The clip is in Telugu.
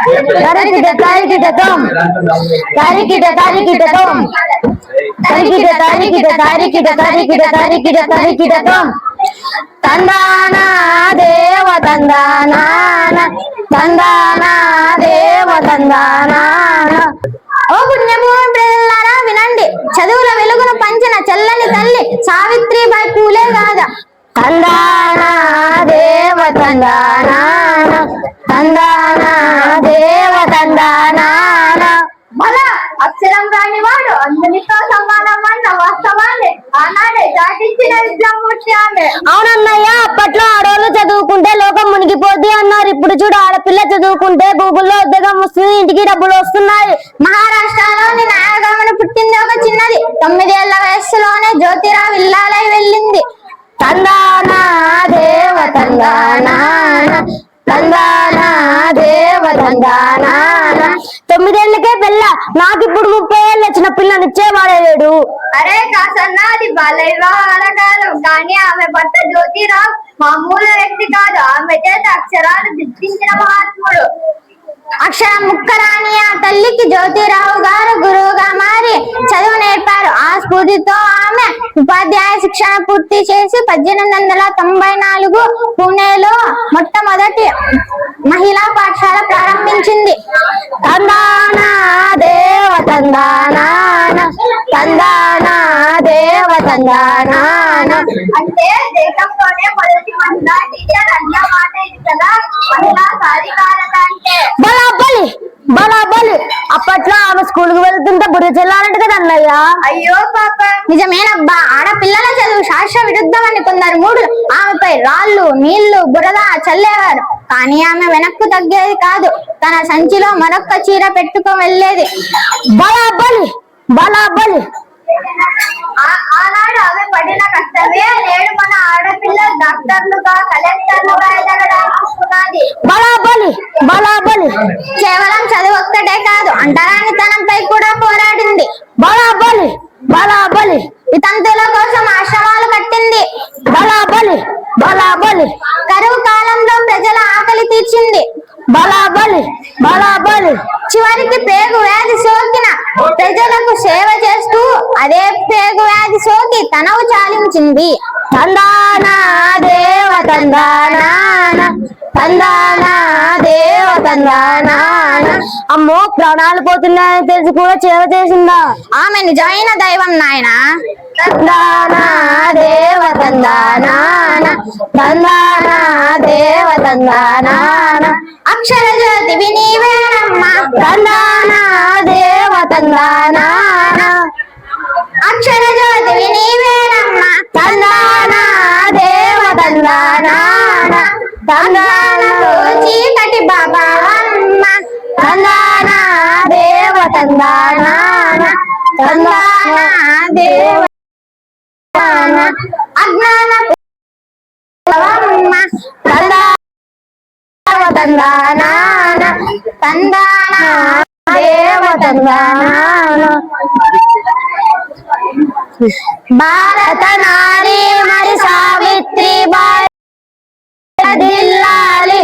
తరికిట తరికిట తోం తరికిట తరికిట తోం తరికిట తరికిట తరికిట తరికిట తరికిట తరికిట తోం తందాన దేవ తందాన తందాన దేవ తందాన. ఓ పుణ్యభూమి పిల్లలారా వినండి, చదువుల వెలుగును పంచిన చల్లని తల్లి సావిత్రిబాయి పూలే కాదా. తందాన దేవ తందాన తందాన దేవ తందాన. అలా అక్షరం రాని వాడు అందరితో సమానం అన్న వాస్తవాన్ని ఆనాడే దాటించిన విద్యామూర్తి ఆమె. అవునన్నయ్య, అప్పట్లో ఆడవాళ్ళు చదువుకుంటే లోకం మునిగిపోద్ది అన్నారు. ఇప్పుడు చూడు, ఆడపిల్ల చదువుకుంటే గూగుల్లో ఉద్యోగం వస్తుంది, ఇంటికి డబ్బులు వస్తున్నాయి. మహారాష్ట్రలోని నాయగమన పుట్టింది ఒక చిన్నది. 9 ఏళ్ల వయస్సులోనే జ్యోతిరావు ఇల్లాలై వెళ్ళింది. తందాన దేవ తందాన తందాన దేవ తందాన. 9 ఏళ్లకే పెళ్ళ, నాకు ఇప్పుడు 30 ఏళ్ళు వచ్చిన పిల్లని ఇచ్చేవాడే లేడు. అరే కాసన్నా, అది బాల్య వివాహాల కాలం. కానీ ఆమె భర్త జ్యోతిరావు మామూలు వ్యక్తి కాదు. ఆమె చేత అక్షరాలు దిద్దించిన మహాత్ముడు. అక్షరం ముక్కరాని ఆ తల్లికి జ్యోతిరావు గారు గురువుగా మారి చదువు నేర్పారు. ఆ స్ఫూర్తితో ఆమె ఉపాధ్యాయ శిక్షణ పూర్తి చేసి 1894 పూణేలో మొట్టమొదటి మహిళా పాఠశాల ప్రారంభించింది. తందాన దేవ తందాన తందాన దేవ తందాన. అంటే దేశంలోనే మొదటి మహిళా టీచర్ అన్న మాట ఇది కదా మహిళా సాధికారత అంటే. బలాబలి బలాబలి. అప్పట్లో ఆమె స్కూల్ కు వెళ్తుంటే బుర్ర చెల్లాలంట కదా అన్నయ్య. అయ్యో పాప, నిజమేనబ్బా. ఆడపిల్లల చదువు శాస్త్ర విరుద్ధం అని కొందరు మూడు ఆమెపై రాళ్ళు నీళ్లు బురద చల్లేవారు. కానీ ఆమె వెనక్కు తగ్గేది కాదు. తన సంచిలో మరొక్క చీర పెట్టుకు వెళ్ళేది. బలాబలి బలాబలి. ఆనాడు ఆమె పడిన కష్టమే నేడు మన ఆడపిల్లలు డాక్టర్లుగా కలెక్టర్లుగా ఎదగడానికి. బలాబలి బలాబలి. కేవలం చదువు ఒక్కటే కాదు, అంటరానితనంపై కూడా పోరాడింది. బలాబలి బలాబలి. వితంతువుల కోసం ఆశ్రమాలు కట్టింది. బలాబలి బలాబలి. కరువు కాలంలో ప్రజల ఆకలి తీర్చింది. బలాబలి బలాబలి. చివరికి పేగు వ్యాధి సోకిన ప్రజలకు సేవ చేస్తూ అదే పేగు వ్యాధి సోకి తనవు చాలించింది. తందాన దేవ తందాన తందాన దేవ తందాన. అమ్మో, ప్రాణాలు పోతున్నాయని తెలిసి కూడా సేవ చేసిందా? ఆమె నిజమైన దైవం నాయనా. తందాన దేవ తందాన తందాన దేవ తందాన. అక్షర జ్యోతివి నీవేనమ్మా. తందాన దేవ తందాన అక్షర జ్యోతివి నీవేనమ్మా. తందాన దేవ తందాన తందాన. చీకటి బాబా అమ్మ. తందాన దేవ తందాన తందాన దేవ అజ్ఞాన తందాన తందాన దేవ తందాన. భారత నారీ మరి సావిత్రిబాయి దిల్లాలి.